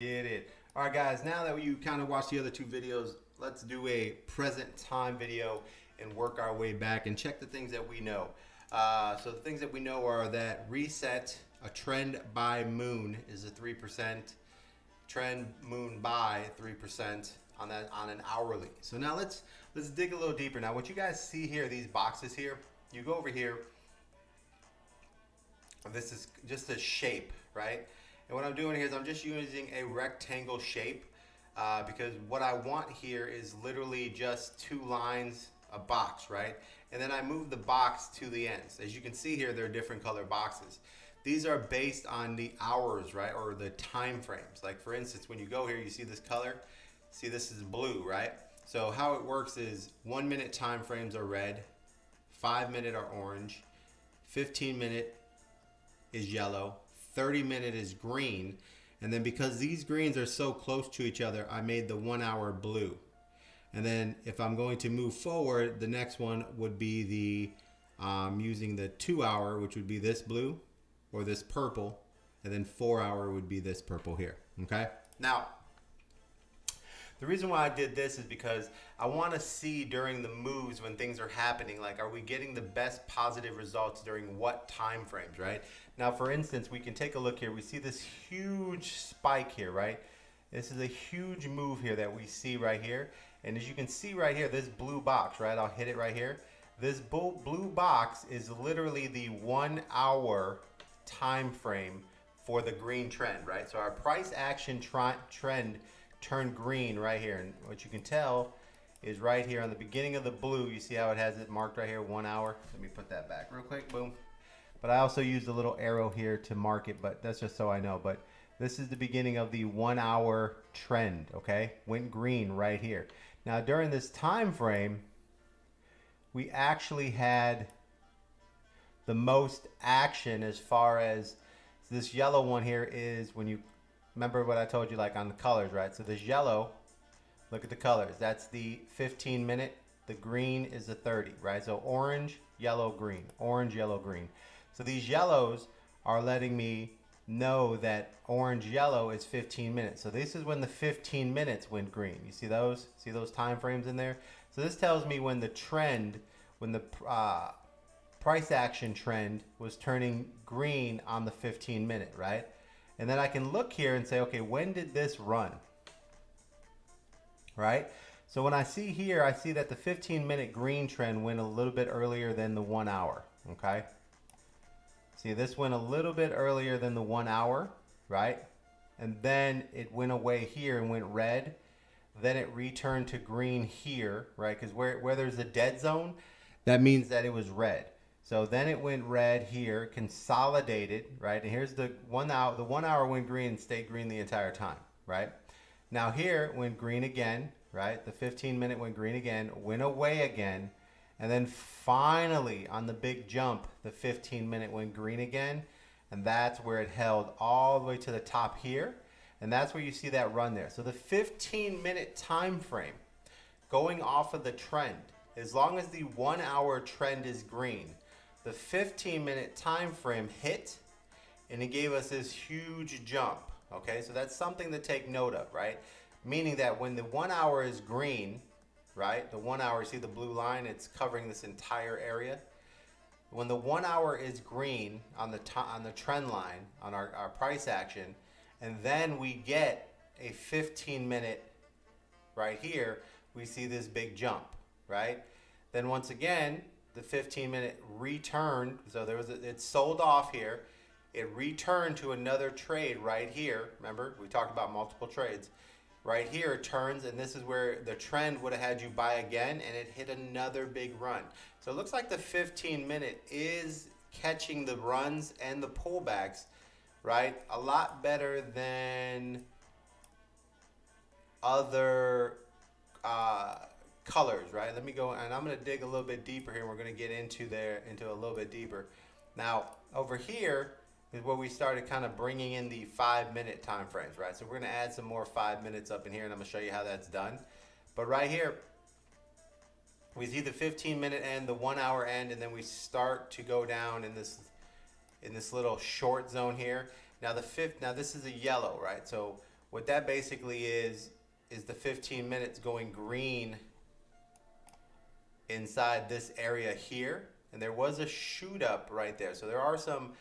Get it. All right, guys, now that you kind of watched the other two videos, let's do a present time video and work our way back and check the things that we know. So the things that we know are that reset, a trend by moon is a 3%, trend moon by 3% on that on an hourly. So now let's dig a little deeper. Now what you guys see here, these boxes here, you go over here, this is just a shape, right? And what I'm doing here is I'm just using a rectangle shape because what I want here is literally just two lines, a box, right? And then I move the box to the ends. As you can see here, they're different color boxes. These are based on the hours, right? Or the time frames. Like for instance, when you go here, you see this color. See, this is blue, right? So how it works is 1 minute time frames are red, 5 minute are orange, 15 minute is yellow, 30 minute is green, and then because these greens are so close to each other, I made the 1 hour blue. And then if I'm going to move forward, the next one would be the using the 2 hour, which would be this blue or this purple, and then 4 hour would be this purple here. Okay. Now, the reason why I did this is because I want to see during the moves when things are happening, like are we getting the best positive results during what time frames, right? Now, for instance, we can take a look here. We see this huge spike here, right? This is a huge move here that we see right here. And as you can see right here, this blue box, right? I'll hit it right here. This blue box is literally the 1 hour time frame for the green trend, right? So our price action trend turned green right here, and what you can tell is right here on the beginning of the blue, you see how it has it marked right here, 1 hour. Let me put that back real quick, boom. But I also used a little arrow here to mark it, but that's just so I know. But this is the beginning of the 1 hour trend, okay? Went green right here. Now during this time frame, we actually had the most action as far as this yellow one here is when you remember what I told you, like on the colors, right? So this yellow, look at the colors. That's the 15 minute. The green is the 30, right? So orange, yellow, green. Orange, yellow, green. So these yellows are letting me know that orange, yellow is 15 minutes. So this is when the 15 minutes went green. You see those? See those time frames in there? So this tells me when the trend, when the price action trend was turning green on the 15 minute, right? And then I can look here and say, okay, when did this run? Right? So when I see here, I see that the 15 minute green trend went a little bit earlier than the 1 hour. Okay? See, this went a little bit earlier than the 1 hour, right? And then it went away here and went red. Then it returned to green here, right? Because where there's a dead zone, that means that it was red. So then it went red here, consolidated, right? And here's the 1 hour. The 1 hour went green and stayed green the entire time, right? Now here it went green again, right? The 15 minute went green again, went away again, and then finally on the big jump, the 15 minute went green again, and that's where it held all the way to the top here, and that's where you see that run there. So the 15 minute time frame, going off of the trend, as long as the 1 hour trend is green, the 15 minute time frame hit and it gave us this huge jump. Okay, so that's something to take note of, right? Meaning that when the 1 hour is green, right? The 1 hour, see the blue line, it's covering this entire area. When the 1 hour is green on the trend line, on our price action, and then we get a 15 minute right here, we see this big jump, right? Then once again, the 15 minute returned, so it sold off here. It returned to another trade right here. Remember, we talked about multiple trades. Right here it turns, and this is where the trend would have had you buy again, and it hit another big run. So it looks like the 15 minute is catching the runs and the pullbacks, right? A lot better than other colors, right? Let me go, and I'm going to dig a little bit deeper here. We're going to get into a little bit deeper. Now, over here is where we started kind of bringing in the 5 minute time frames, right? So we're going to add some more 5 minutes up in here, and I'm going to show you how that's done. But right here, we see the 15 minute end, the 1 hour end, and then we start to go down in this little short zone here. Now this is a yellow, right? So What that basically is the 15 minutes going green inside this area here, and there was a shoot up right there. So there are some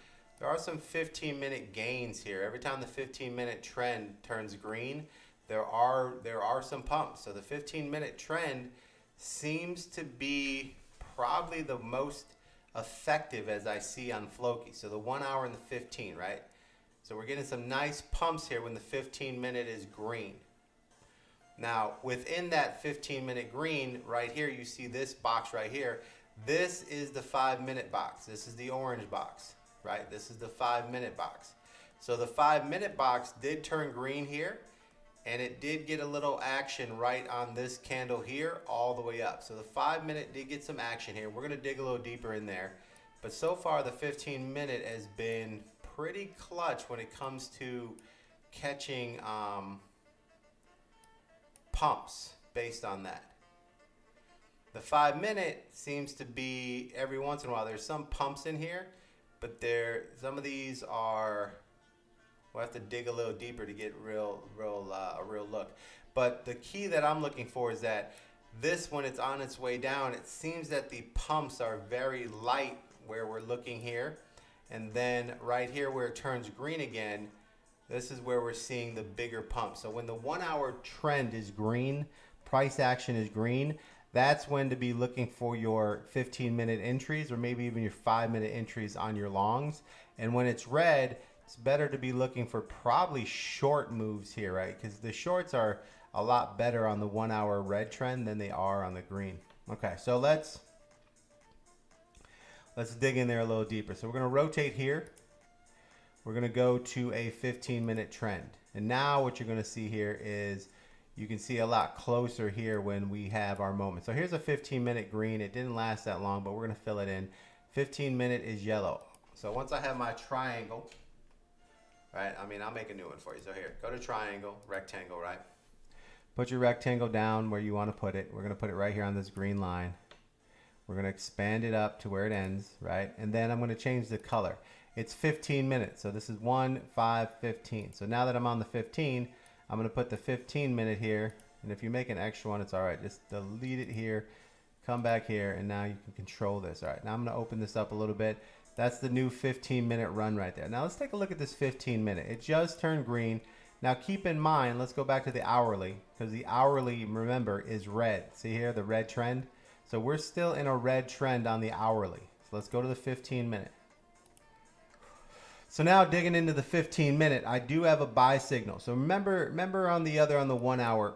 15-minute gains here. Every time the 15-minute trend turns green, there are some pumps. So the 15-minute trend seems to be probably the most effective as I see on Floki. So the 1 hour and the 15, right? So we're getting some nice pumps here when the 15-minute is green. Now, within that 15-minute green, right here, you see this box right here. This is the 5-minute box. This is the orange box, right? This is the 5-minute box. So the 5-minute box did turn green here, and it did get a little action right on this candle here all the way up. So the 5-minute did get some action here. We're going to dig a little deeper in there. But so far, the 15-minute has been pretty clutch when it comes to catching pumps based on that. The 5-minute seems to be every once in a while. There's some pumps in here, but some of these are, we'll have to dig a little deeper to get a real look. But the key that I'm looking for is that this, when it's on its way down, it seems that the pumps are very light where we're looking here. And then right here where it turns green again, this is where we're seeing the bigger pump. So when the 1 hour trend is green, price action is green, that's when to be looking for your 15-minute entries or maybe even your 5-minute entries on your longs. And when it's red, it's better to be looking for probably short moves here, right? Because the shorts are a lot better on the 1 hour red trend than they are on the green. Okay, so let's dig in there a little deeper. So we're going to rotate here. We're going to go to a 15-minute trend. And now what you're going to see here is you can see a lot closer here when we have our moment. So here's a 15-minute green. It didn't last that long, but we're going to fill it in. 15-minute is yellow. So once I have my triangle, right? I mean, I'll make a new one for you. So here, go to triangle, rectangle, right? Put your rectangle down where you want to put it. We're going to put it right here on this green line. We're going to expand it up to where it ends, right? And then I'm going to change the color. It's 15 minutes. So this is 1, 5, 15. So now that I'm on the 15, I'm going to put the 15-minute here. And if you make an extra one, it's all right. Just delete it here. Come back here. And now you can control this. All right. Now I'm going to open this up a little bit. That's the new 15-minute run right there. Now let's take a look at this 15-minute. It just turned green. Now keep in mind, let's go back to the hourly. Because the hourly, remember, is red. See here, the red trend? So we're still in a red trend on the hourly. So let's go to the 15-minute. So now digging into the 15-minute, I do have a buy signal. So remember on the 1 hour,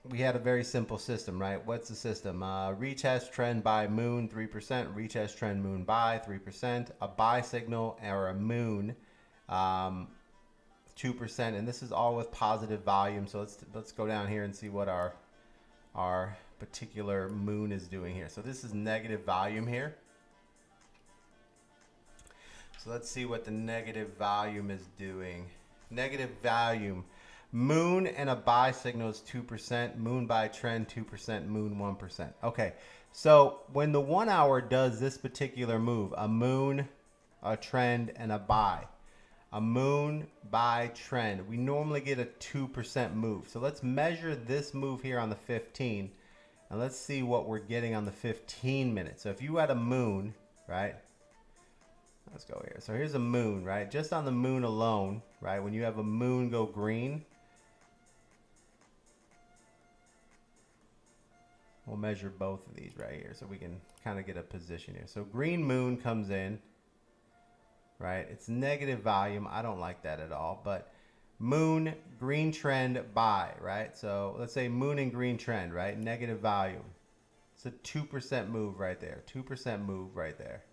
we had a very simple system, right? What's the system? Retest trend buy moon 3%, retest trend moon buy 3%, a buy signal or a moon 2%, and this is all with positive volume. So let's go down here and see what our particular moon is doing here. So this is negative volume here. So let's see what the negative volume is doing. Negative volume. Moon and a buy signal is 2%. Moon buy trend 2%. Moon 1%. Okay. So when the 1 hour does this particular move, a moon, a trend, and a buy. A moon buy trend. We normally get a 2% move. So let's measure this move here on the 15. And let's see what we're getting on the 15 minutes. So if you had a moon, right? Let's go here. So here's a moon, right? Just on the moon alone, right? When you have a moon go green, we'll measure both of these right here so we can kind of get a position here. So green moon comes in, right? It's negative volume. I don't like that at all, but moon, green trend, buy, right? So let's say moon and green trend, right? Negative volume. It's a 2% move right there. 2% move right there.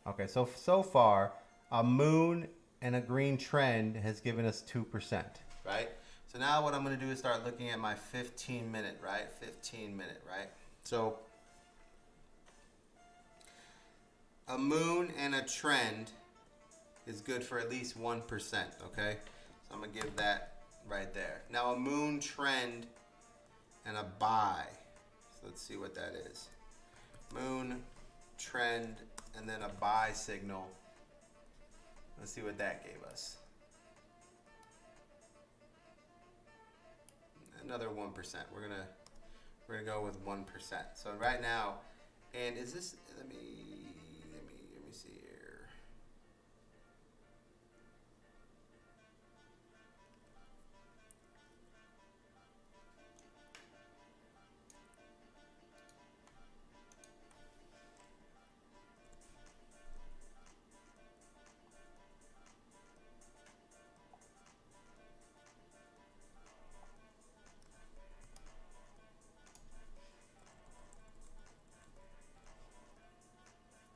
Okay, so far, a moon and a green trend has given us 2%, right? So now what I'm going to do is start looking at my 15-minute, right? 15-minute, right? So a moon and a trend is good for at least 1%, okay? So I'm going to give that right there. Now a moon, trend, and a buy. So let's see what that is. Moon, trend, and then a buy signal. Let's see what that gave us. another 1%. We're gonna go with 1%. So right now, and is this? Let me see here.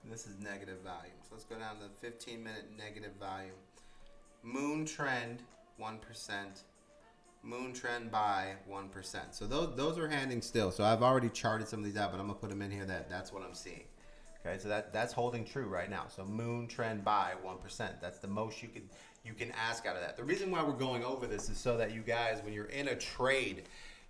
This is negative volume. So let's go down to 15-minute negative volume. Moon trend 1%. Moon trend by 1%. So those are handing still. So I've already charted some of these out, but I'm gonna put them in here. That's what I'm seeing. Okay, so that's holding true right now. So moon trend by 1%. That's the most you can ask out of that. The reason why we're going over this is so that you guys, when you're in a trade,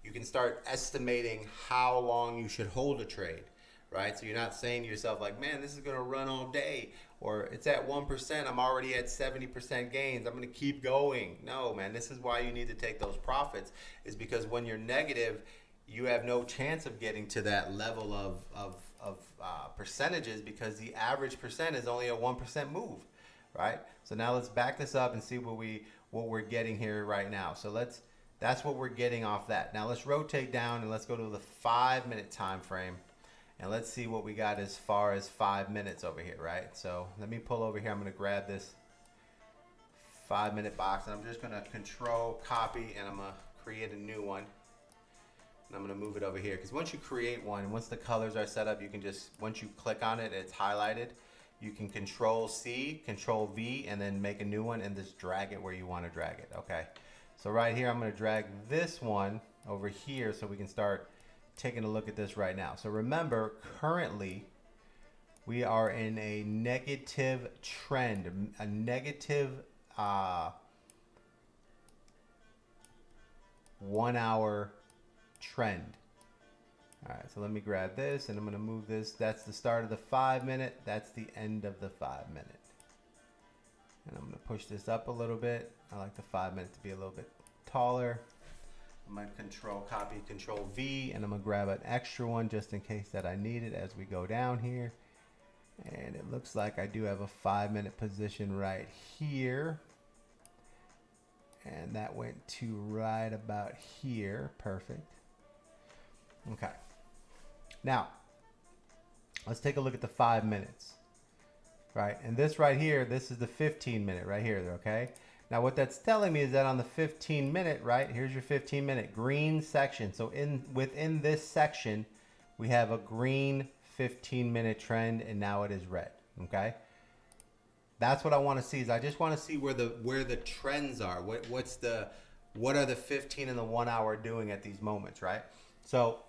you can start estimating how long you should hold a trade. Right? So you're not saying to yourself like, man, this is going to run all day, or it's at 1%, I'm already at 70% gains, I'm going to keep going. No, man, this is why you need to take those profits, is because when you're negative, you have no chance of getting to that level of percentages, because the average percent is only a 1% move, right? So now let's back this up and see what we're getting here right now. So that's what we're getting off that. Now let's rotate down and let's go to the 5-minute time frame. And let's see what we got as far as 5 minutes over here, right? So let me pull over here. I'm going to grab this 5-minute box, and I'm just going to control copy, and I'm going to create a new one. And I'm going to move it over here, because once you create one, once the colors are set up, you can just, once you click on it, it's highlighted. You can control C, control V, and then make a new one and just drag it where you want to drag it, okay? So right here, I'm going to drag this one over here so we can start taking a look at this right now. So remember, currently we are in a negative trend, a negative 1 hour trend. All right, so let me grab this and I'm gonna move this. That's the start of the 5-minute. That's the end of the 5-minute. And I'm gonna push this up a little bit. I like the 5-minute to be a little bit taller. I'm going to control copy, control V, and I'm going to grab an extra one just in case that I need it as we go down here. And it looks like I do have a 5-minute position right here. And that went to right about here. Perfect. Okay. Now, let's take a look at the 5 minutes. Right? And this right here, this is the 15-minute right here, okay? Now what that's telling me is that on the 15-minute, right, here's your 15-minute green section. So within this section, we have a green 15-minute trend, and now it is red, okay? That's what I want to see. Is I just want to see where the trends are. What are the 15 and the 1 hour doing at these moments, right? So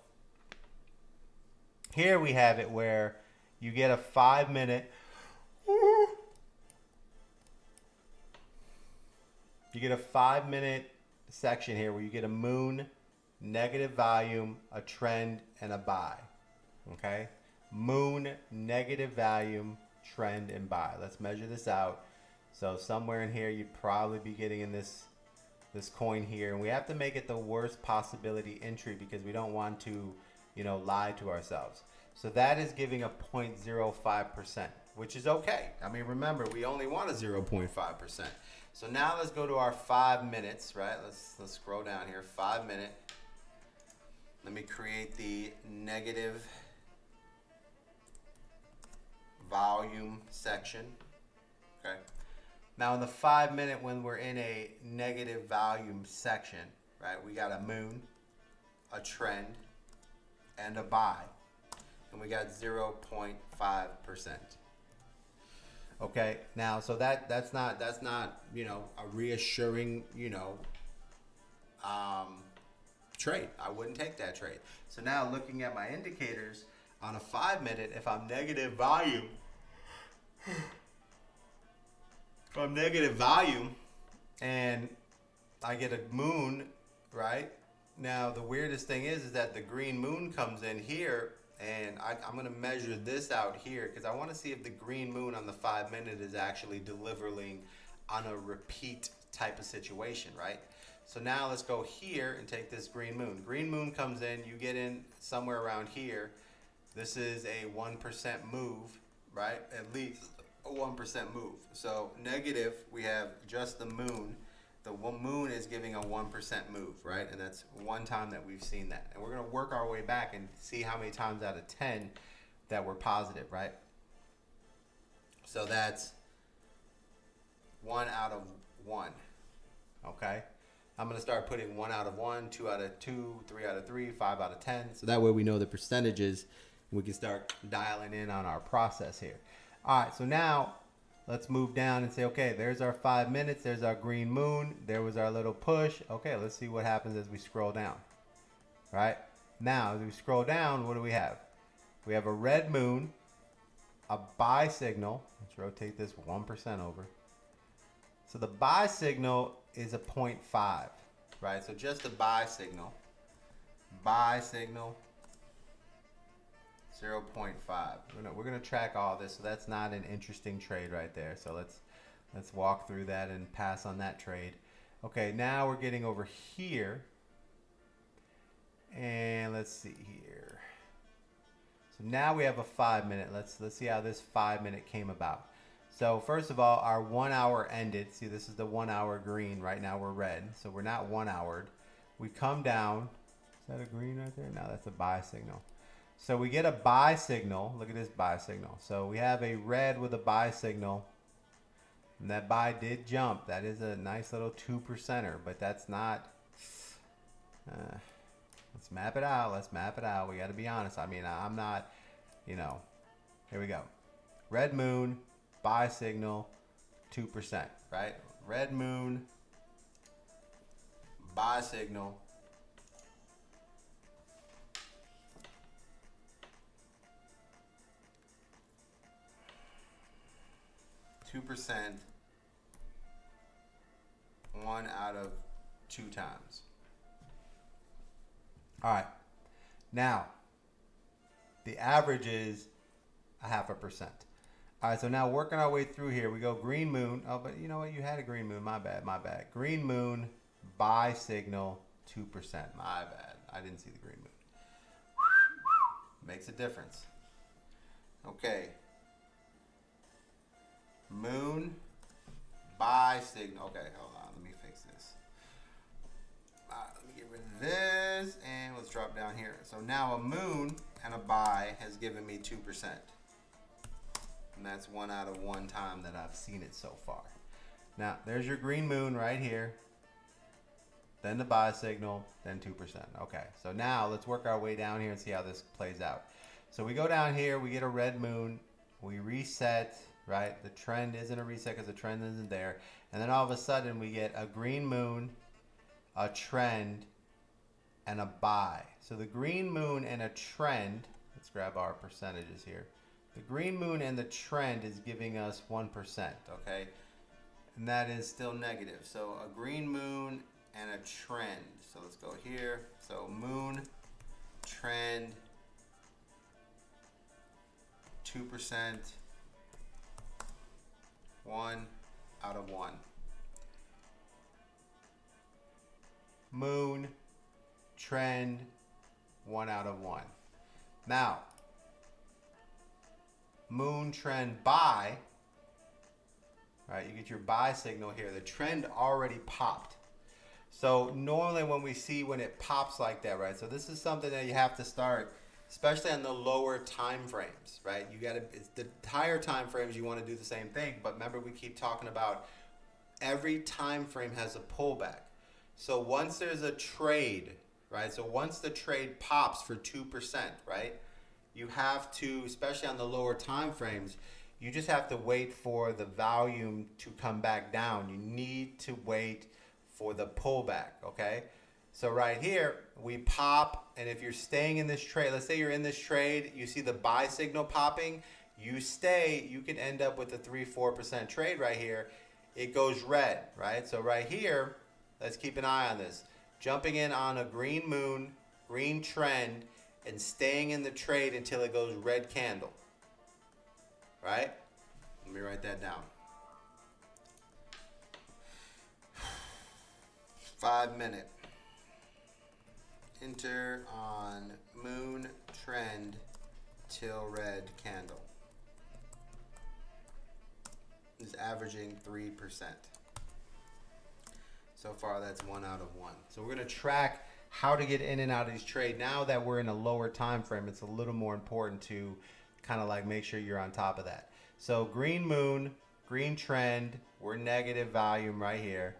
here we have it where you get a 5-minute. You get a 5-minute section here where you get a moon, negative volume, a trend, and a buy. Okay? Moon, negative volume, trend, and buy. Let's measure this out. So somewhere in here, you'd probably be getting in this coin here. And we have to make it the worst possibility entry because we don't want to, lie to ourselves. So that is giving a 0.05%, which is okay. I mean, remember, we only want a 0.5%. So now let's go to our 5 minutes, right? Let's scroll down here. 5-minute. Let me create the negative volume section. Okay. Now in the 5-minute, when we're in a negative volume section, right? We got a moon, a trend, and a buy, and we got 0.5%. Okay, now so that's not a reassuring trade. I wouldn't take that trade. So now looking at my indicators on a 5-minute, if I'm negative volume, and I get a moon, right? Now the weirdest thing is that the green moon comes in here. And I'm going to measure this out here because I want to see if the green moon on the 5-minute is actually delivering on a repeat type of situation, right? So now let's go here and take this green moon. Green moon comes in, you get in somewhere around here. This is a 1% move, right? At least a 1% move. So negative, we have just the moon. The moon is giving a 1% move, right? And that's one time that we've seen that. And we're going to work our way back and see how many times out of 10 that we're positive, right? So that's 1 out of 1, okay? I'm going to start putting 1 out of 1, 2 out of 2, 3 out of 3, 5 out of 10. So that way we know the percentages and we can start dialing in on our process here. All right, so now let's move down and say, okay, there's our 5 minutes. There's our green moon. There was our little push. Okay, let's see what happens as we scroll down, right? Now, as we scroll down, what do we have? We have a red moon, a buy signal. Let's rotate this 1% over. So the buy signal is a 0.5, right? So just a buy signal, 0.5. We're gonna track all this, so that's not an interesting trade right there. So let's walk through that and pass on that trade. Okay, now we're getting over here, and let's see here. So now we have a 5 minute. Let's see how this 5 minute came about. So first of all, our 1 hour ended. See, this is the 1 hour green. Right now we're red, so we're not 1 houred. We come down. Is that a green right there? No, that's a buy signal. So we get a buy signal. Look at this buy signal. So we have a red with a buy signal. And that buy did jump. That is a nice little 2%er, but that's not. Let's map it out. Let's map it out. We got to be honest. I mean, I'm not, here we go. Red moon, buy signal, 2%, right? Red moon, buy signal, 2%, 1 out of 2 times. All right, now the average is 0.5%. All right, so now working our way through here, we go green moon. Oh, but you know what? You had a green moon. My bad. Green moon, buy signal, 2%. My bad. I didn't see the green moon. Makes a difference. Okay. Moon, buy signal. Okay, hold on. Let me fix this. Let me get rid of this, and let's drop down here. So now a moon and a buy has given me 2%. And that's 1 out of 1 time that I've seen it so far. Now, there's your green moon right here. Then the buy signal, then 2%. Okay, so now let's work our way down here and see how this plays out. So we go down here, we get a red moon, we reset, right? The trend isn't a reset because the trend isn't there. And then all of a sudden we get a green moon, a trend, and a buy. So the green moon and a trend, let's grab our percentages here. The green moon and the trend is giving us 1%, okay? And that is still negative. So a green moon and a trend. So let's go here. So moon, trend, 2%, 1 out of 1. Moon, trend, 1 out of 1. Now, moon, trend, buy, right? You get your buy signal here. The trend already popped. So normally when it pops like that, right? So this is something that you have to start, especially on the lower time frames, right? It's the higher time frames, you want to do the same thing. But remember, we keep talking about every time frame has a pullback. So once there's a trade, right? So once the trade pops for 2%, right? You have to, especially on the lower time frames, you just have to wait for the volume to come back down. You need to wait for the pullback, okay? So right here, we pop, and if you're staying in this trade, let's say you're in this trade, you see the buy signal popping, you stay, you can end up with a 3-4% trade right here. It goes red, right? So right here, let's keep an eye on this. Jumping in on a green moon, green trend, and staying in the trade until it goes red candle, right? Let me write that down. 5 minute. Enter on moon trend till red candle. Is averaging 3%. So far that's 1 out of 1. So we're going to track how to get in and out of these trades. Now that we're in a lower time frame, it's a little more important to kind of like make sure you're on top of that. So green moon, green trend, we're negative volume right here.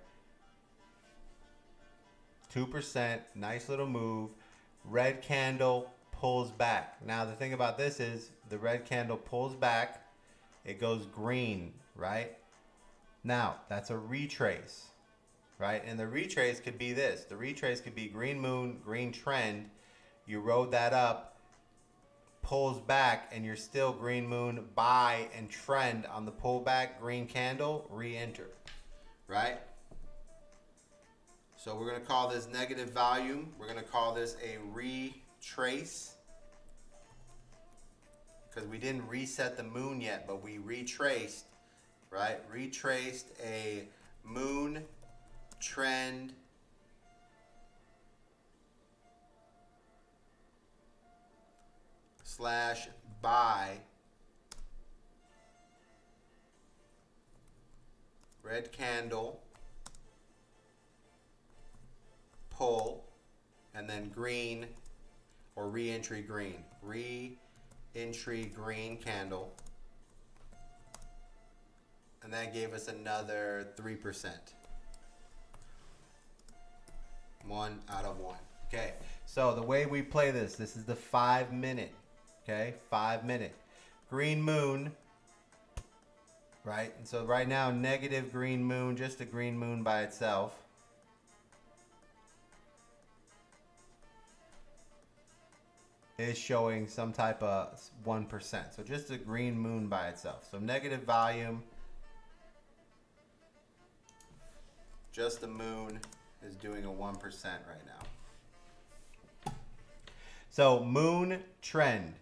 2%, nice little move. Red candle pulls back. Now the thing about this is the red candle pulls back, it goes green, right? Now that's a retrace, right? And the retrace could be this. The retrace could be green moon, green trend. You rode that up, pulls back, and you're still green moon, buy, and trend on the pullback, green candle, re-enter, right? So we're going to call this negative volume. We're going to call this a retrace because we didn't reset the moon yet, but we retraced, right? Retraced a moon trend slash buy red candle pull and then green or re-entry green. Re-entry green candle. And that gave us another 3%. 1 out of 1. Okay, so the way we play this is the 5 minute. Okay, 5 minute. Green moon, right? And so right now, negative green moon, just a green moon by itself. Is showing some type of 1%. So just a green moon by itself. So negative volume, just the moon is doing a 1% right now. So moon trend.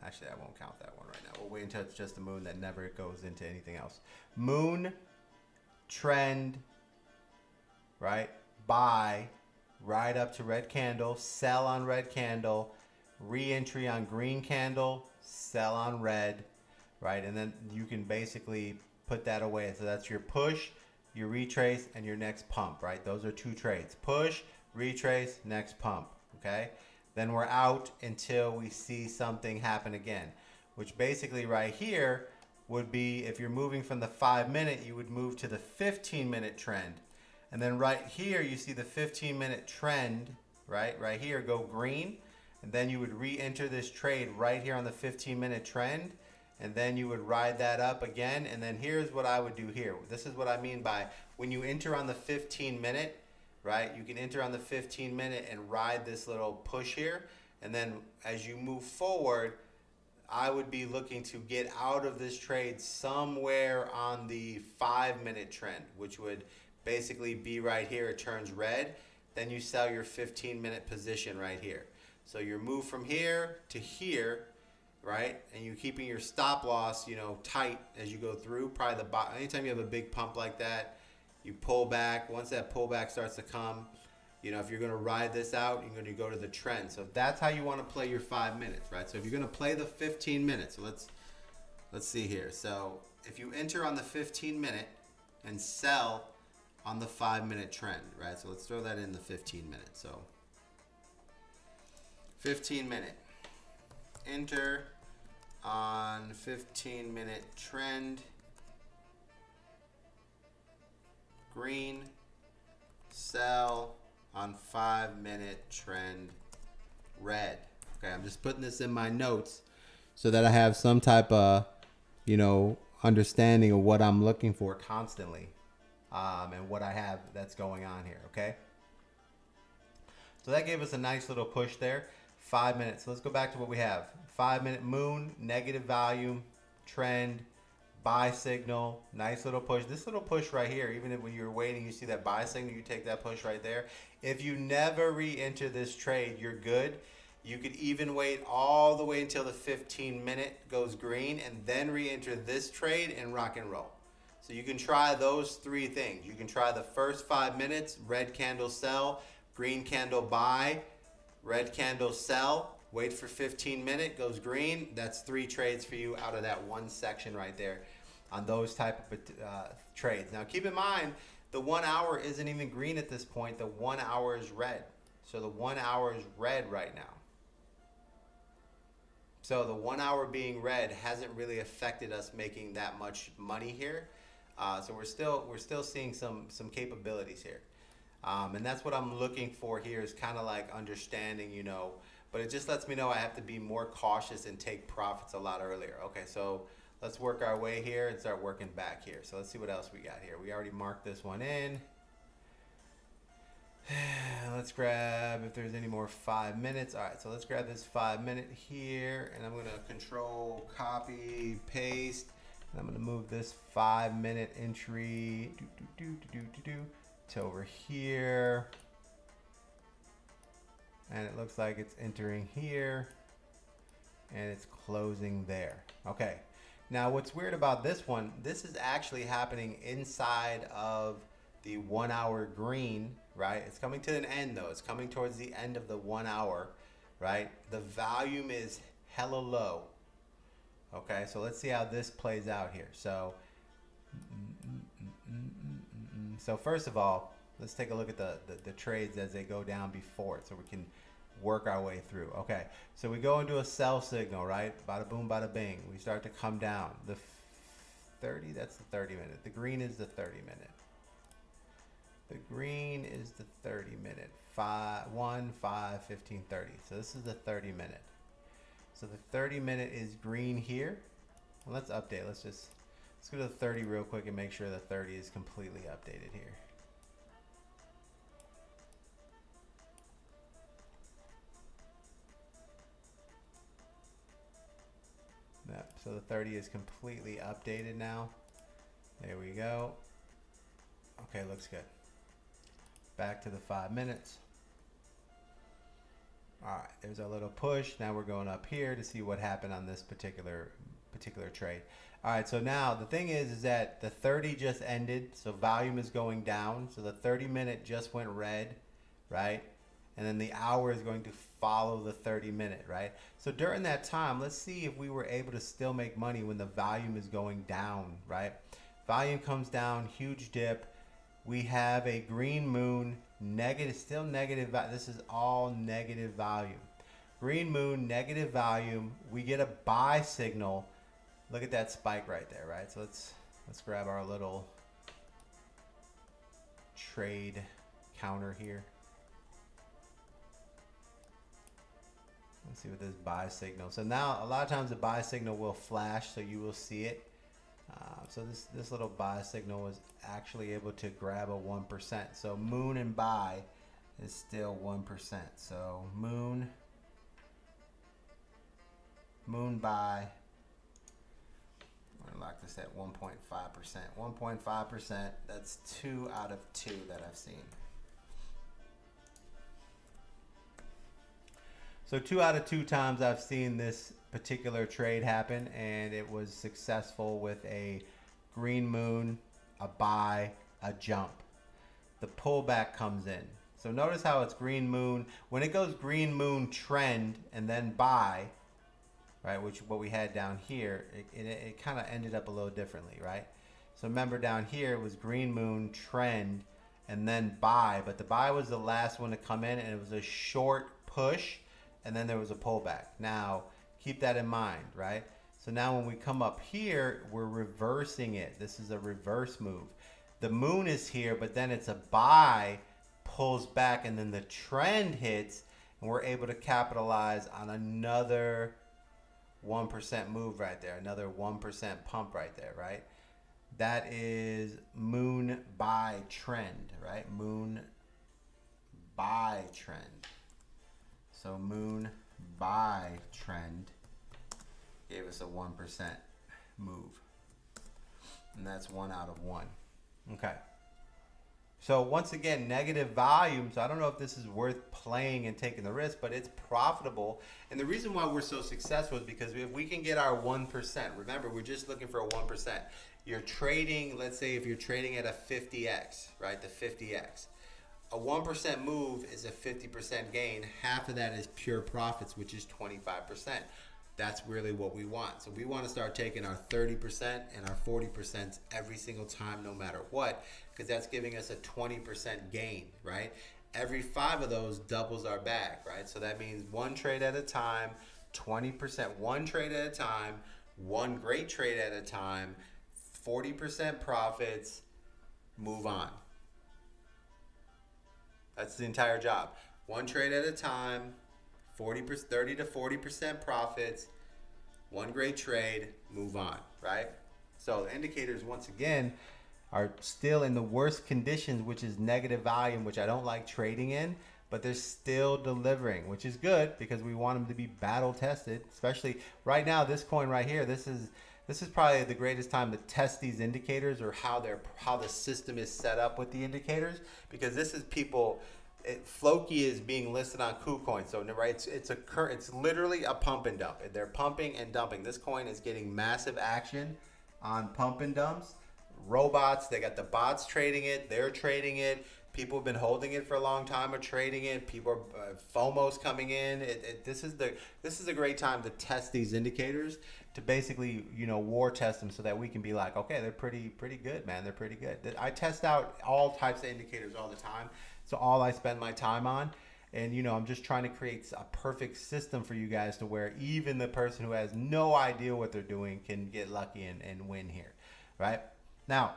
Actually, I won't count that one right now. We'll wait until it's just the moon that never goes into anything else. Moon trend, right? Buy. Right up to red candle, sell on red candle, re-entry on green candle, sell on red, right? And then you can basically put that away. So that's your push, your retrace, and your next pump, right? Those are 2 trades. Push, retrace, next pump, okay? Then we're out until we see something happen again, which basically right here would be if you're moving from the 5 minute, you would move to the 15-minute trend. And then right here, you see the 15-minute trend, right? Right here, go green. And then you would re-enter this trade right here on the 15-minute trend. And then you would ride that up again. And then here's what I would do here. This is what I mean by when you enter on the 15-minute, right? You can enter on the 15-minute and ride this little push here. And then as you move forward, I would be looking to get out of this trade somewhere on the 5-minute trend, which would basically be right here. It turns red, then you sell your 15-minute position right here. So you're moved from here to here, right? And you're keeping your stop loss, you know, tight as you go through. Probably anytime you have a big pump like that, you pull back. Once that pullback starts to come, you know, if you're going to ride this out, you're going to go to the trend. So that's how you want to play your 5 minutes, right? So if you're going to play the 15 minutes, so let's see here. So if you enter on the 15-minute and sell on the 5-minute trend, right? So let's throw that in the 15 minutes. So 15-minute, enter on 15-minute trend, green, sell on 5-minute trend, red. Okay, I'm just putting this in my notes so that I have some type of, you know, understanding of what I'm looking for constantly. And what I have that's going on here, okay? So that gave us a nice little push there. 5 minutes. So let's go back to what we have. 5-minute moon, negative volume, trend, buy signal, nice little push. This little push right here, even if when you're waiting, you see that buy signal, you take that push right there. If you never re-enter this trade, you're good. You could even wait all the way until the 15-minute goes green and then re-enter this trade and rock and roll. So you can try those three things. You can try the first 5 minutes, red candle sell, green candle buy, red candle sell, wait for 15 minutes, goes green. That's 3 trades for you out of that one section right there on those type of trades. Now keep in mind, the 1 hour isn't even green at this point. The 1 hour is red. So the 1 hour is red right now. So the 1 hour being red hasn't really affected us making that much money here. So we're still seeing some capabilities here. And that's what I'm looking for here, is kind of like understanding, you know, but it just lets me know I have to be more cautious and take profits a lot earlier. Okay, so let's work our way here and start working back here. So let's see what else we got here. We already marked this one in. Let's grab, if there's any more 5 minutes. All right, so let's grab this 5 minute here, and I'm gonna control, copy, paste, and I'm gonna move this 5 minute entry to over here. And it looks like it's entering here, and it's closing there. Okay, now what's weird about this one, this is actually happening inside of the 1 hour green, right? It's coming to an end though. It's coming towards the end of the 1 hour, right? The volume is hella low. Okay, so let's see how this plays out here. So first of all, let's take a look at the trades as they go down before it, so we can work our way through. Okay, so we go into a sell signal, right? Bada boom, bada bing. We start to come down. The 30, that's the 30 minute. The green is the 30 minute. The green is the 30 minute. 1, 5, 15, 30. So this is the 30 minute. So the 30 minute is green here. Well, let's update. Let's go to the 30 real quick and make sure the 30 is completely updated here. Yep, so the 30 is completely updated now. There we go. Okay, looks good. Back to the 5 minutes. All right, there's our little push. Now we're going up here to see what happened on this particular trade. All right, so now the thing is that the 30 just ended, so volume is going down. So the 30 minute just went red, right? And then the hour is going to follow the 30 minute, right? So during that time, let's see if we were able to still make money when the volume is going down, right? Volume comes down, huge dip. We have a green moon, negative, still negative. This is all negative volume. Green moon, negative volume. We get a buy signal. Look at that spike right there, right? So let's grab our little trade counter here. Let's see what this buy signal. So now a lot of times the buy signal will flash, so you will see it. So this little buy signal was actually able to grab a 1%. So moon and buy is still 1%. So moon buy. I'm gonna lock this at 1.5%. 1.5%. That's 2 out of 2 that I've seen. So 2 out of 2 times I've seen this particular trade happen, and it was successful with a green moon, a buy, a jump. The pullback comes in. So notice how it's green moon. When it goes green moon trend and then buy, right, which what we had down here, it kind of ended up a little differently, right? So remember down here it was green moon trend and then buy, but the buy was the last one to come in, and it was a short push, and then there was a pullback. Now keep that in mind, right? So now when we come up here, we're reversing it. This is a reverse move. The moon is here, but then it's a buy, pulls back, and then the trend hits, and we're able to capitalize on another 1% move right there, another 1% pump right there, right? That is moon buy trend, right? Moon buy trend. So moon buy trend gave us a 1% move, and that's 1 out of 1. Okay. So once again, negative volume. So I don't know if this is worth playing and taking the risk, but it's profitable. And the reason why we're so successful is because if we can get our 1%, remember, we're just looking for a 1%. You're trading, let's say if you're trading at a 50x, right? The 50x. A 1% move is a 50% gain. Half of that is pure profits, which is 25%. That's really what we want. So we want to start taking our 30% and our 40% every single time, no matter what, because that's giving us a 20% gain, right? Every 5 of those doubles our bag, right? So that means one trade at a time, 20%, one trade at a time, one great trade at a time, 40% profits, move on. That's the entire job. One trade at a time, 40%, 30 to 40% profits, one great trade, move on, right? So the indicators, once again, are still in the worst conditions, which is negative volume, which I don't like trading in, but they're still delivering, which is good because we want them to be battle tested, especially right now. This coin right here, this is probably the greatest time to test these indicators, or how the system is set up with the indicators, because this is people. Floki is being listed on KuCoin, so right, it's literally a pump and dump. They're pumping and dumping. This coin is getting massive action on pump and dumps. Robots, they got the bots trading it. They're trading it. People have been holding it for a long time, are trading it. People are FOMO's coming in. This is a great time to test these indicators, to basically war test them, so that we can be like, okay, they're pretty good, man. They're pretty good. I test out all types of indicators all the time. So all I spend my time on. And I'm just trying to create a perfect system for you guys, to where even the person who has no idea what they're doing can get lucky and win here, right? Now,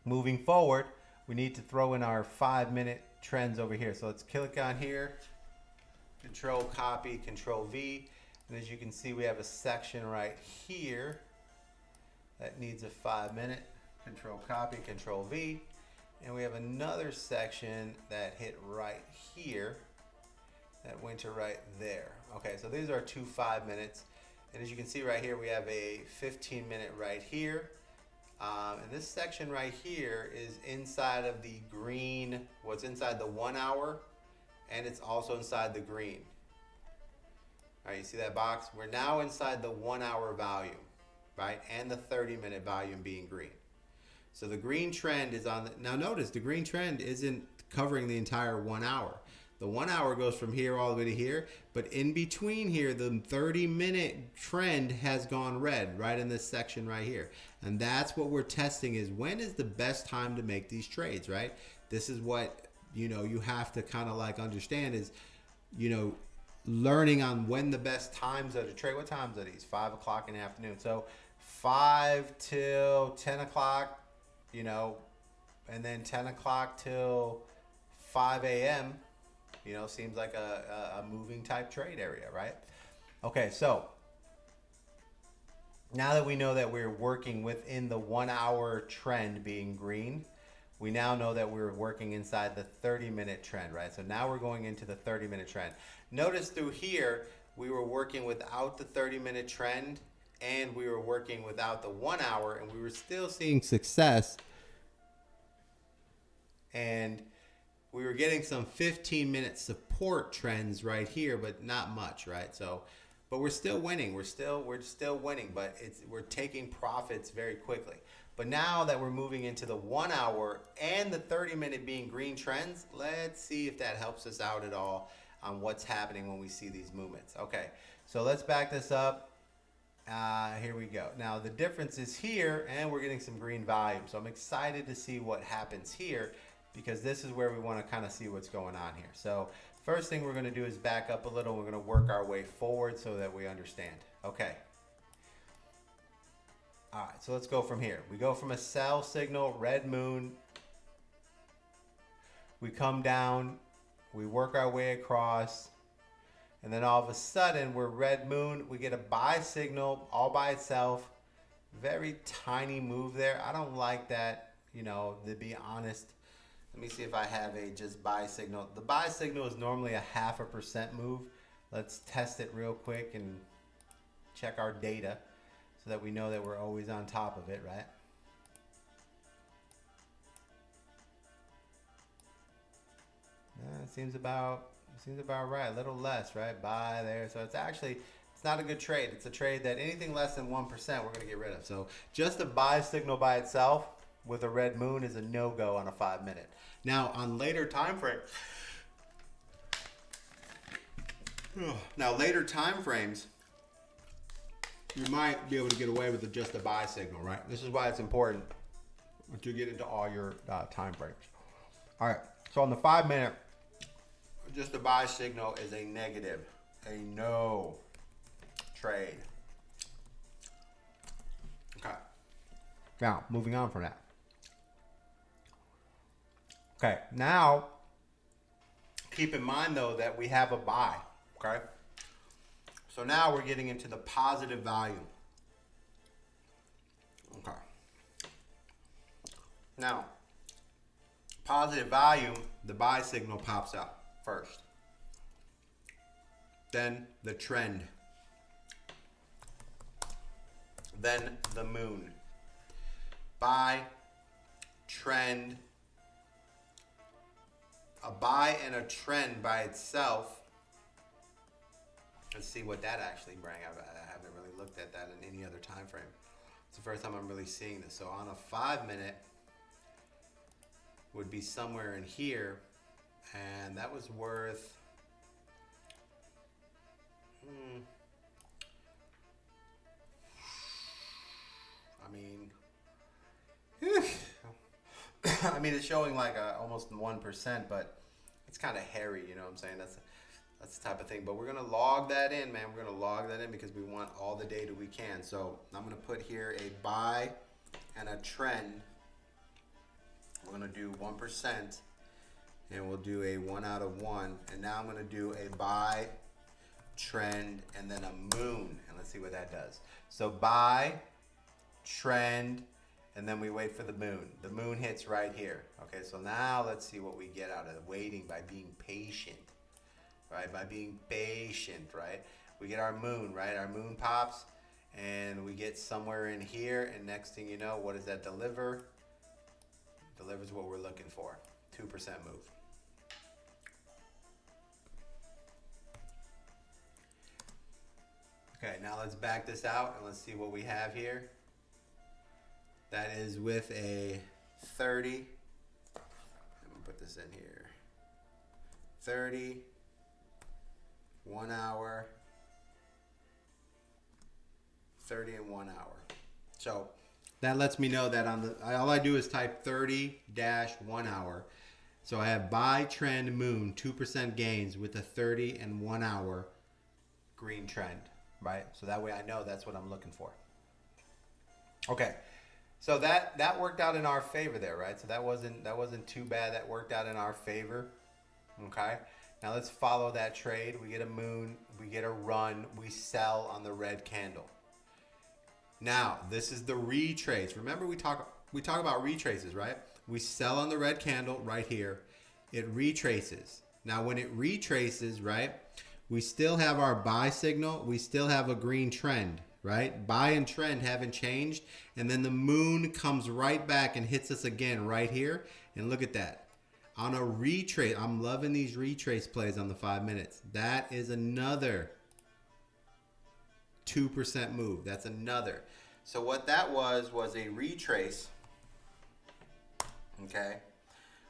moving forward, we need to throw in our 5-minute trends over here. So let's click on here, Control Copy, Control V. And as you can see, we have a section right here that needs a 5-minute. Control Copy, Control V. And we have another section that hit right here that went to right there. Okay, so these are 2 5 minutes. And as you can see right here, we have a 15-minute right here. And this section right here is inside of the green, what's inside the 1 hour, and it's also inside the green. All right, you see that box? We're now inside the 1 hour volume, right? And the 30-minute volume being green. So the green trend is on now notice the green trend isn't covering the entire 1 hour. The 1 hour goes from here all the way to here, but in between here, the 30-minute trend has gone red right in this section right here. And that's what we're testing, is when is the best time to make these trades, right? This is what, you have to kind of like understand is, learning on when the best times are to trade. What times are these? 5 o'clock in the afternoon. So 5 till 10 o'clock, and then 10 o'clock till 5 a.m., seems like a moving type trade area, right? Okay, so now that we know that we're working within the 1 hour trend being green, we now know that we're working inside the 30-minute trend, right? So now we're going into the 30-minute trend. Notice through here, we were working without the 30-minute trend, and we were working without the 1 hour, and we were still seeing success. And we were getting some 15-minute support trends right here, but not much, right? So, but we're still winning. We're still winning, but we're taking profits very quickly. But now that we're moving into the 1 hour and the 30-minute being green trends, let's see if that helps us out at all on what's happening when we see these movements. Okay, so let's back this up. Here we go. Now the difference is here, and we're getting some green volume. So I'm excited to see what happens here, because this is where we want to kind of see what's going on here. So first thing we're going to do is back up a little. We're going to work our way forward so that we understand. Okay. All right, so let's go from here. We go from a sell signal, red moon. We come down, we work our way across, and then all of a sudden we're red moon. We get a buy signal all by itself. Very tiny move there. I don't like that, to be honest. Let me see if I have a just buy signal. The buy signal is normally a 0.5% move. Let's test it real quick and check our data so that we know that we're always on top of it, right? seems about right. A little less, right? Buy there. So it's not a good trade. It's a trade that anything less than 1% we're gonna get rid of. So just a buy signal by itself with a red moon is a no-go on a 5-minute. Now on later time frame. Now later time frames, you might be able to get away with just a buy signal, right? This is why it's important to get into all your time frames. All right, so on the 5-minute, just a buy signal is a negative, a no trade. Okay. Now, moving on from that. Okay, now, keep in mind though that we have a buy, okay? So now we're getting into the positive value. Okay. Now, positive value, the buy signal pops up first. Then the trend. Then the moon. Buy, trend. A buy and a trend by itself. Let's see what that actually brings. I haven't really looked at that in any other time frame. It's the first time I'm really seeing this. So on a 5-minute would be somewhere in here, and that was worth I mean, it's showing like almost 1%, but it's kind of hairy, you know what I'm saying? That's the type of thing. But we're going to log that in, man. We're going to log that in because we want all the data we can. So I'm going to put here a buy and a trend. We're going to do 1%, and we'll do a 1 out of 1. And now I'm going to do a buy, trend, and then a moon. And let's see what that does. So buy, trend, and then we wait for the moon. The moon hits right here. Okay, so now let's see what we get out of waiting by being patient. Right, by being patient, right? We get our moon, right? Our moon pops, and we get somewhere in here, and next thing you know, what does that deliver? Delivers what we're looking for. 2% move. Okay, now let's back this out, and let's see what we have here. That is with a 30. Let me put this in here. 30. 1 hour, 30 and 1 hour. So that lets me know that all I do is type 30-1 hour. So I have buy, trend, moon, 2% gains with a 30 and 1 hour green trend, right? So that way I know that's what I'm looking for. Okay. So that worked out in our favor there, right? So that wasn't too bad. That worked out in our favor. Okay. Now let's follow that trade. We get a moon, we get a run, we sell on the red candle. Now, this is the retrace. Remember we talk about retraces, right? We sell on the red candle right here. It retraces. Now when it retraces, right, we still have our buy signal, we still have a green trend, right? Buy and trend haven't changed, and then the moon comes right back and hits us again right here, and look at that. On a retrace, I'm loving these retrace plays on the 5 minutes. That is another 2% move. That's another. So what that was a retrace, okay,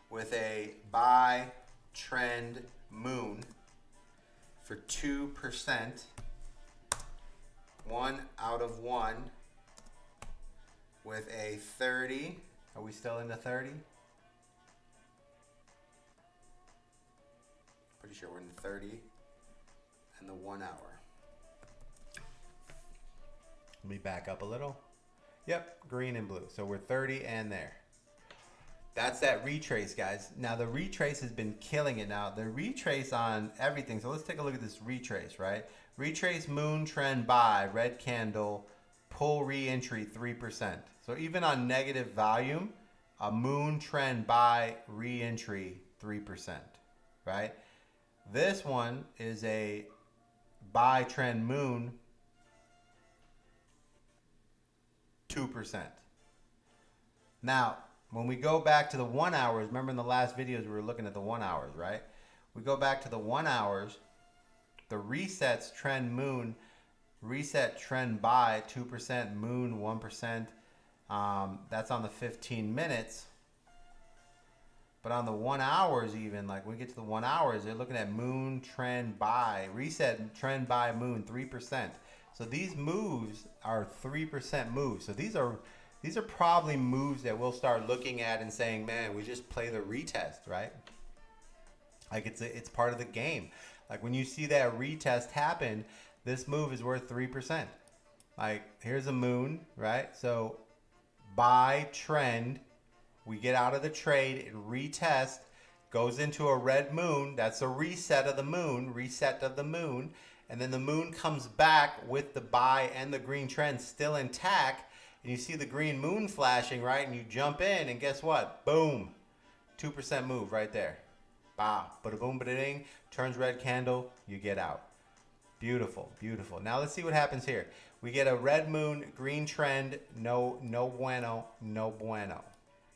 with a buy, trend, moon for 2%, 1 out of 1 with a 30. Are we still in the 30? Pretty sure we're in the 30 and the 1 hour. Let me back up a little. Yep, green and blue. So we're 30 and there. That's that retrace, guys. Now the retrace has been killing it now. The retrace on everything. So let's take a look at this retrace, right? Retrace, moon, trend, buy, red candle, pull, re-entry, 3%. So even on negative volume, a moon, trend, buy, re-entry, 3%, right? This one is a buy, trend, moon, 2%. Now, when we go back to the 1 hours, remember in the last videos we were looking at the 1 hours, right? We go back to the 1 hours. The resets trend moon, reset trend buy 2%, moon 1%. That's on the 15 minutes. But on the 1 hours, even like when we get to the 1 hours, they're looking at moon trend buy, reset trend buy moon 3%. So these moves are 3% moves. So these are probably moves that we'll start looking at and saying, man, we just play the retest, right? Like it's part of the game. Like when you see that retest happen, this move is worth 3%. Like here's a moon, right? So buy trend, we get out of the trade, it retest, goes into a red moon. That's a reset of the moon, and then the moon comes back with the buy and the green trend still intact, and you see the green moon flashing, right? And you jump in, and guess what? Boom, 2% move right there. Bah, bada boom, bada ding. Turns red candle, you get out. Beautiful, beautiful. Now let's see what happens here. We get a red moon, green trend, no bueno, no bueno.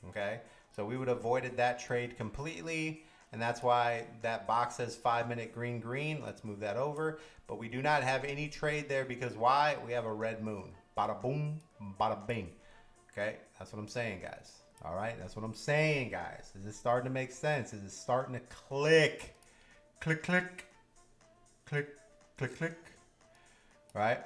Okay, so we would have avoided that trade completely, and that's why that box says 5-minute green green. Let's move that over, but we do not have any trade there because why? We have a red moon. Bada boom, bada bing. Okay, that's what I'm saying, guys. All right, that's what I'm saying, guys. Is this starting to make sense? Is it starting to click? Click, click, click, click, click. Right?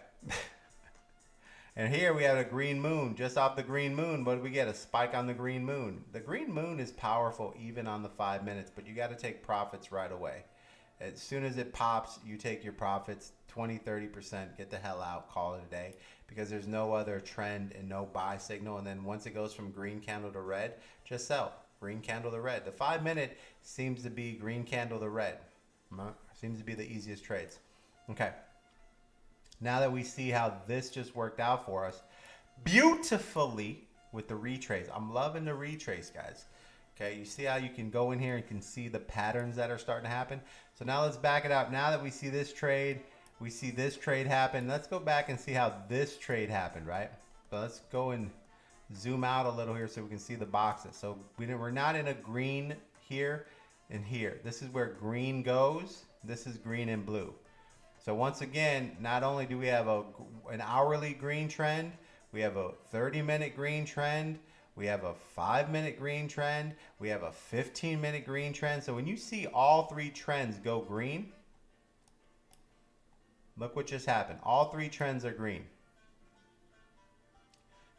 And here we have a green moon. Just off the green moon, what do we get? A spike on the green moon. The green moon is powerful even on the 5 minutes, but you got to take profits right away. As soon as it pops, you take your profits, 20, 30%, get the hell out, call it a day, because there's no other trend and no buy signal. And then once it goes from green candle to red, just sell. Green candle to red. The 5 minute seems to be green candle to red. Seems to be the easiest trades. Okay. Now that we see how this just worked out for us beautifully with the retrace. I'm loving the retrace, guys. Okay, you see how you can go in here and can see the patterns that are starting to happen. So now let's back it up. Now that we see this trade, we see this trade happen. Let's go back and see how this trade happened, right? So let's go and zoom out a little here so we can see the boxes. So we're not in a green here and here. This is where green goes. This is green and blue. So once again, not only do we have an hourly green trend, we have a 30-minute green trend, we have a 5-minute green trend, we have a 15-minute green trend. So when you see all three trends go green, look what just happened. All three trends are green.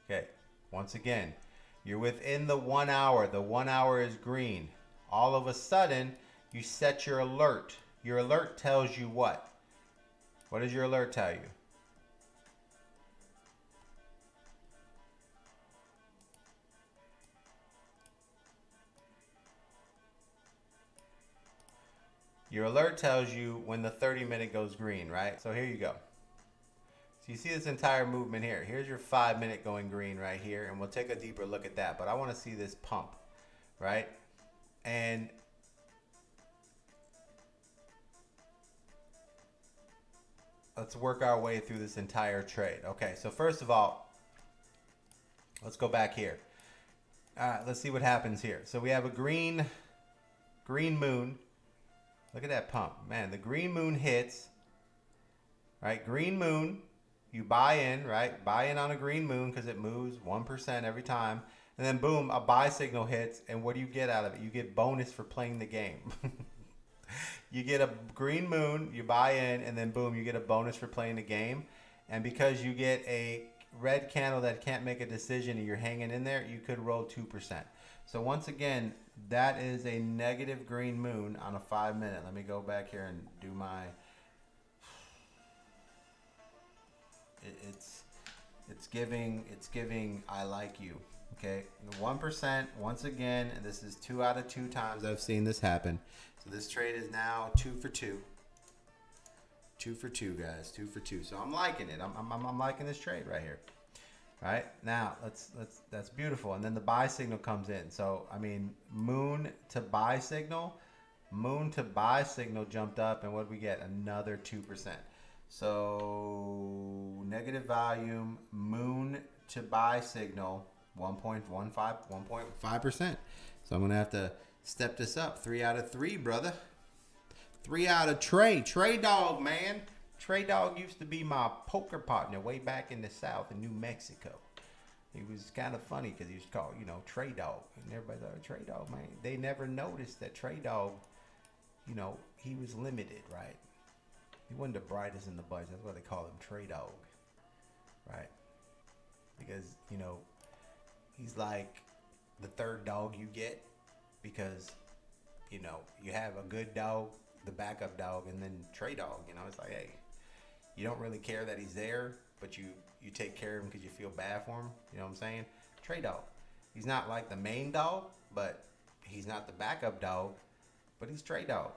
Okay, once again, you're within the 1 hour. The 1 hour is green. All of a sudden, you set your alert. Your alert tells you what? What does your alert tell you? Your alert tells you when the 30-minute goes green, right? So here you go. So you see this entire movement here. Here's your 5-minute going green right here, and we'll take a deeper look at that. But I want to see this pump, right? And let's work our way through this entire trade. Okay, so first of all, let's go back here. Let's see what happens here. So we have a green moon. Look at that pump. Man, the green moon hits, right? Green moon, you buy in, right? Buy in on a green moon because it moves 1% every time. And then boom, a buy signal hits, and what do you get out of it? You get bonus for playing the game. You get a green moon, you buy in, and then boom, you get a bonus for playing the game. And because you get a red candle that can't make a decision and you're hanging in there, you could roll 2%. So once again, that is a negative green moon on a 5-minute. Let me go back here and do my... It's giving I like you. Okay, 1%, once again, and this is 2 out of 2 times I've seen this happen. So this trade is now 2 for 2. 2 for 2, guys, 2 for 2. So I'm liking it. I'm liking this trade right here. All right, now that's beautiful. And then the buy signal comes in. So I mean, moon to buy signal jumped up, and what did we get? Another 2%. So negative volume, moon to buy signal, 1.5%. So I'm gonna have to step this up. 3 out of 3, brother. 3 out of Trey. Trey Dog, man. Trey Dog used to be my poker partner way back in the South in New Mexico. He was kind of funny because he was called, you know, Trey Dog. And everybody thought, Trey Dog, man. They never noticed that Trey Dog, you know, he was limited, right? He wasn't the brightest in the bunch. That's why they call him Trey Dog, right? Because, you know, he's like the third dog you get because, you know, you have a good dog, the backup dog, and then Trey Dog. You know, it's like, hey, you don't really care that he's there, but you take care of him because you feel bad for him. You know what I'm saying? Trey Dog. He's not like the main dog, but he's not the backup dog, but he's Trey Dog.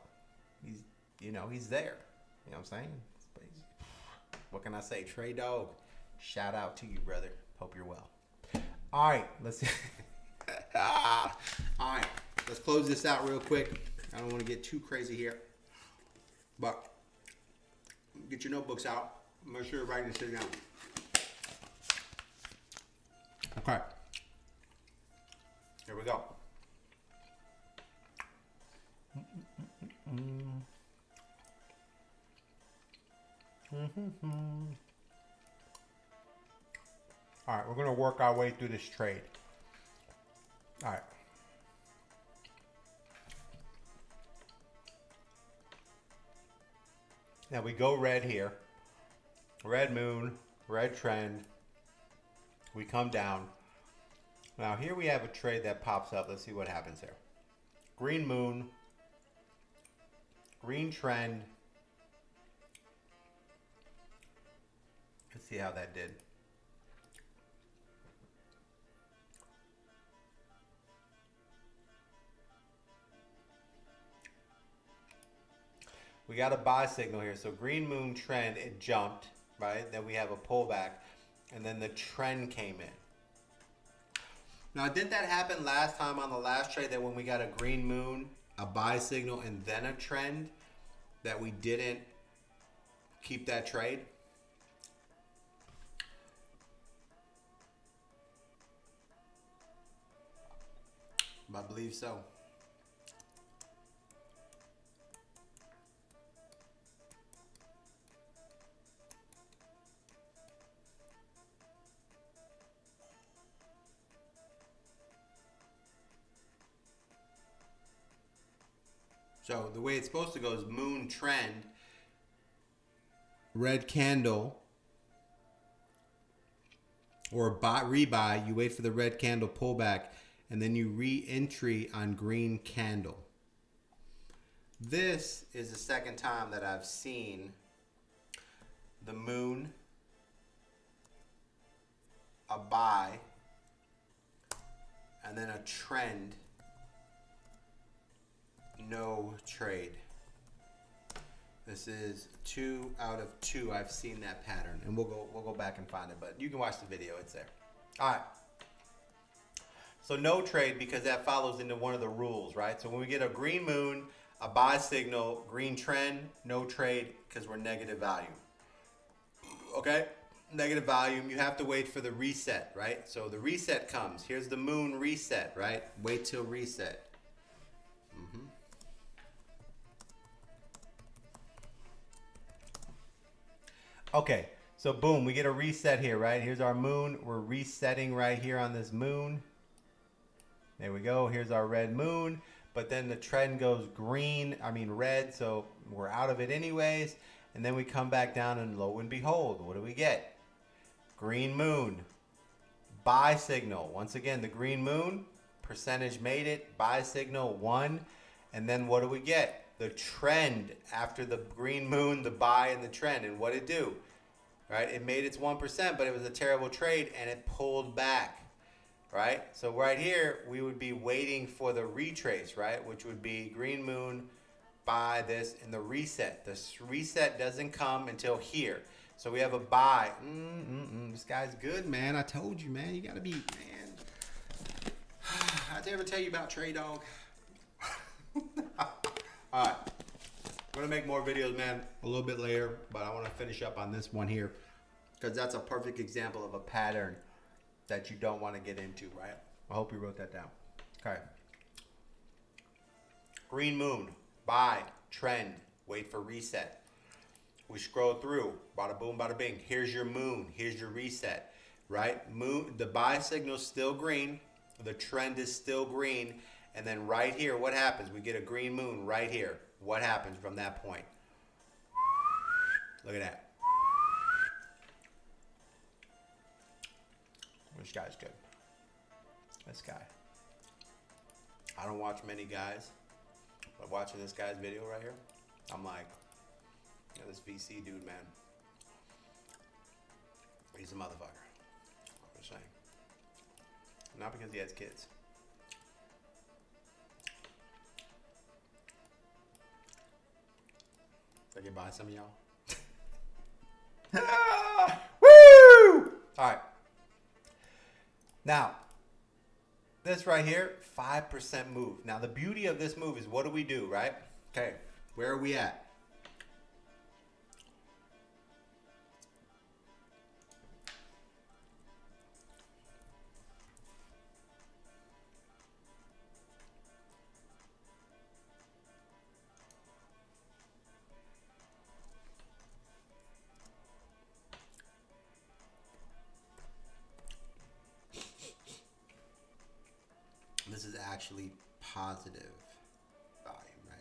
He's, you know, he's there. You know what I'm saying? What can I say? Trey Dog, shout out to you, brother. Hope you're well. All right, let's all right, let's close this out real quick. I don't want to get too crazy here, but get your notebooks out. Make sure you're writing this down. Okay, here we go. All right, we're going to work our way through this trade. All right. Now we go red here. Red moon, red trend. We come down. Now here we have a trade that pops up. Let's see what happens here. Green moon, green trend. Let's see how that did. We got a buy signal here. So green moon trend, it jumped, right? Then we have a pullback, and then the trend came in. Now, did that happen last time on the last trade, that when we got a green moon, a buy signal, and then a trend, that we didn't keep that trade? I believe so. So the way it's supposed to go is moon trend, red candle, or buy, rebuy. You wait for the red candle pullback, and then you re-entry on green candle. This is the second time that I've seen the moon, a buy, and then a trend, no trade. This is 2 out of 2. I've seen that pattern, and we'll go back and find it, but you can watch the video, it's there. All right. So no trade, because that follows into one of the rules, right? So when we get a green moon, a buy signal, green trend, no trade, because we're negative volume. Okay? Negative volume, you have to wait for the reset, right? So the reset comes. Here's the moon reset, right? Wait till reset. Okay, so boom, we get a reset here, right? Here's our moon. We're resetting right here on this moon. There we go. Here's our red moon. But then the trend goes red, so we're out of it anyways. And then we come back down, and lo and behold, what do we get? Green moon. Buy signal. Once again, the green moon, percentage made it. Buy signal 1. And then what do we get? The trend after the green moon, the buy, and the trend. And what did it do? Right? It made its 1%, but it was a terrible trade, and it pulled back. Right? So right here, we would be waiting for the retrace, right? Which would be green moon, buy this, and the reset. The reset doesn't come until here. So we have a buy. This guy's good, man. I told you, man. You got to be, man. Did I ever tell you about Trey Dog? All right, I'm gonna make more videos, man, a little bit later, but I want to finish up on this one here because that's a perfect example of a pattern that you don't want to get into, right? I hope you wrote that down. Okay. Green moon, buy, trend, wait for reset. We scroll through, bada boom, bada bing. Here's your moon, here's your reset, right? Moon, the buy signal's still green, the trend is still green, and then right here, what happens? We get a green moon right here. What happens from that point? Look at that. This guy's good. This guy. I don't watch many guys, but watching this guy's video right here, I'm like, yeah, this VC dude, man, he's a motherfucker. I'm just saying. Not because he has kids. I can buy some of y'all. Woo! All right. Now, this right here, 5% move. Now, the beauty of this move is what do we do, right? Okay, where are we at? This is actually positive volume, right?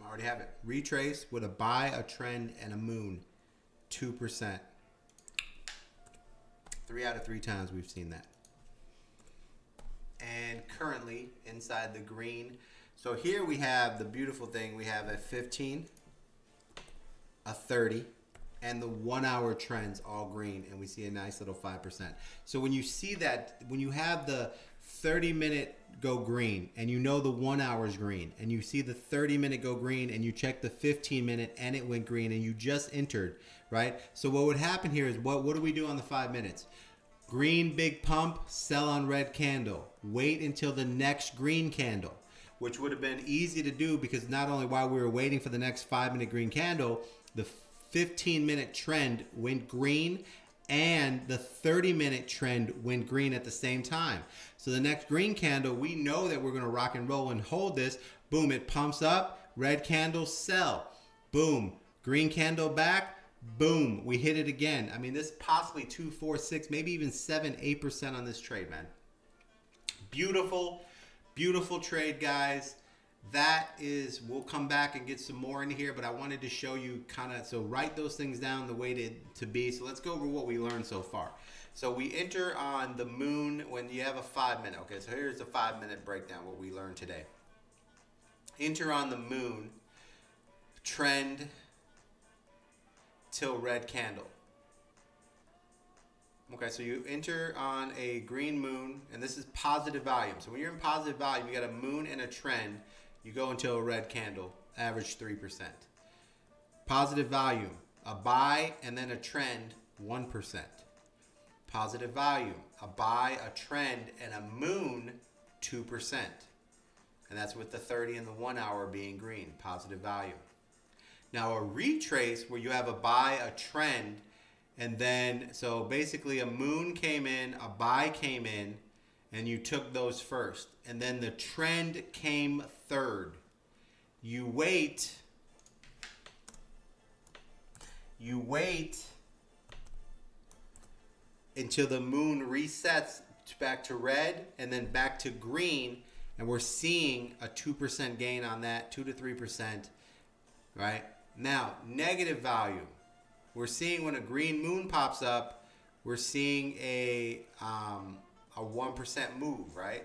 I already have it. Retrace with a buy, a trend, and a moon. 2%. 3 out of 3 times we've seen that. And currently inside the green. So here we have the beautiful thing. We have a 15, a 30, and the 1 hour trends all green. And we see a nice little 5%. So when you see that, when you have the 30-minute go green and you know the 1 hour's green and you see the 30-minute go green and you check the 15-minute and it went green and you just entered, right? So what would happen here is what do we do on the 5 minutes? Green big pump, sell on red candle. Wait until the next green candle, which would have been easy to do because not only while we were waiting for the next 5-minute green candle, the 15-minute trend went green and the 30-minute trend went green at the same time. So the next green candle, we know that we're going to rock and roll and hold this. Boom, it pumps up. Red candle, sell. Boom, green candle back. Boom, we hit it again. I mean, this possibly 2, 4, 6, maybe even 7, 8% on this trade, man. Beautiful, beautiful trade, guys. That is, we'll come back and get some more in here, but I wanted to show you kind of, so write those things down the way to be. So let's go over what we learned so far. So we enter on the moon when you have a 5-minute. Okay, so here's the 5-minute breakdown, what we learned today. Enter on the moon, trend till red candle. Okay, so you enter on a green moon, and this is positive volume. So when you're in positive volume, you got a moon and a trend. You go until a red candle, average 3%. Positive volume, a buy and then a trend, 1%. Positive volume, a buy, a trend, and a moon, 2%. And that's with the 30 and the 1 hour being green, positive volume. Now a retrace where you have a buy, a trend, and then, so basically a moon came in, a buy came in, and you took those first. And then the trend came third. You wait until the moon resets back to red and then back to green, and we're seeing a 2% gain on that, 2 to 3%, right? Now, negative volume. We're seeing when a green moon pops up, we're seeing a 1% move, right?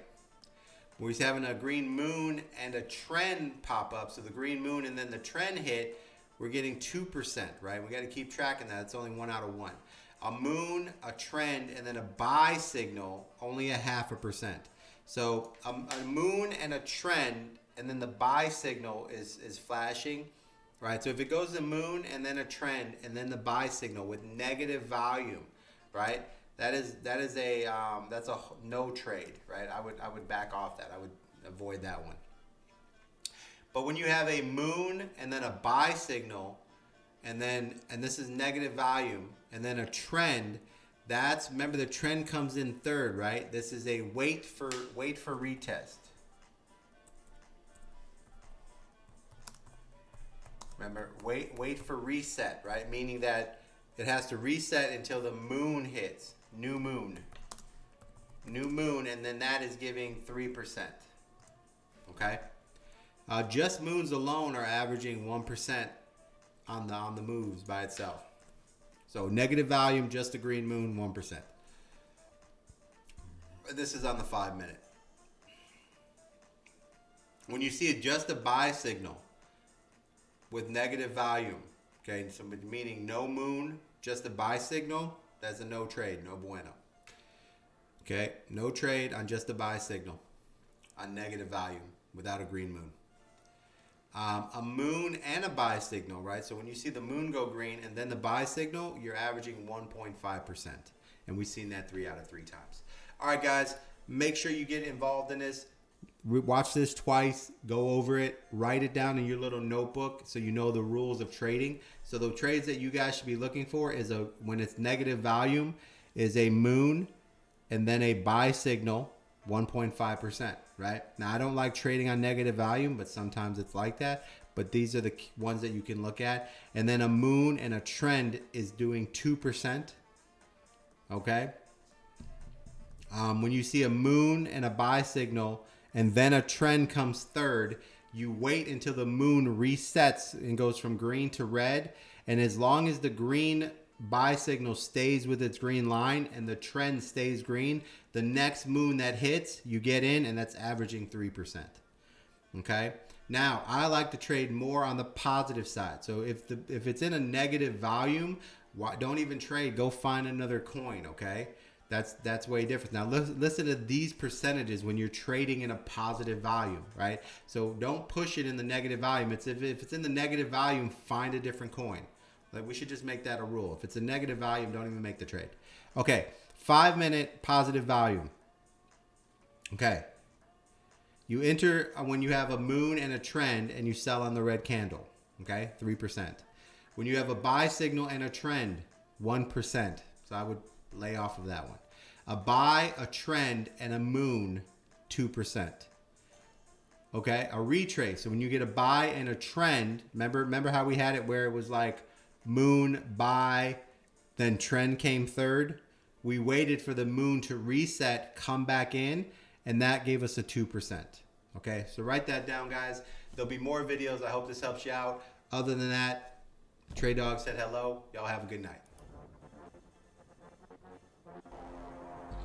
We're having a green moon and a trend pop up. So the green moon and then the trend hit, we're getting 2%, right? We got to keep tracking that. It's only 1 out of 1. A moon, a trend, and then a buy signal, only a 0.5%. So a moon and a trend, and then the buy signal is flashing, right? So if it goes the moon and then a trend and then the buy signal with negative volume, that's a no trade, right? I would back off that. avoid that one. But when you have a moon and then a buy signal, and this is negative volume, and then a trend, remember the trend comes in third, right? This is a wait for retest. Remember, wait for reset, right? Meaning that it has to reset until the moon hits. New moon, and then that is giving 3%. Okay, just moons alone are averaging 1% on the moves by itself. So negative volume, just a green moon, 1%. This is on the 5 minute. When you see just a buy signal with negative volume, okay, so meaning no moon, just a buy signal, that's a no trade, no bueno. Okay, no trade on just a buy signal on negative volume without a green moon. A moon and a buy signal, right? So when you see the moon go green and then the buy signal, you're averaging 1.5%. And we've seen that 3 out of 3 times. All right, guys, make sure you get involved in this. Watch this twice, go over it, write it down in your little notebook so you know the rules of trading. So the trades that you guys should be looking for is when it's negative volume, is a moon and then a buy signal, 1.5%, right? Now, I don't like trading on negative volume, but sometimes it's like that. But these are the ones that you can look at. And then a moon and a trend is doing 2%, okay? When you see a moon and a buy signal, and then a trend comes third, you wait until the moon resets and goes from green to red. And as long as the green buy signal stays with its green line and the trend stays green, the next moon that hits, you get in, and that's averaging 3%. Okay? Now, I like to trade more on the positive side. So if it's in a negative volume, don't even trade. Go find another coin, okay? That's way different. Now listen to these percentages when you're trading in a positive volume, right? So don't push it in the negative volume. If it's in the negative volume, find a different coin. Like, we should just make that a rule. If it's a negative volume, don't even make the trade. Okay, 5 minute positive volume. Okay. You enter when you have a moon and a trend and you sell on the red candle, okay? 3%. When you have a buy signal and a trend, 1%. So I would lay off of that one. A buy, a trend, and a moon, 2%. Okay, a retrace. So when you get a buy and a trend, remember how we had it where it was like moon, buy, then trend came third? We waited for the moon to reset, come back in, and that gave us a 2%. Okay, so write that down, guys. There'll be more videos. I hope this helps you out. Other than that, Trade Dog said hello. Y'all have a good night.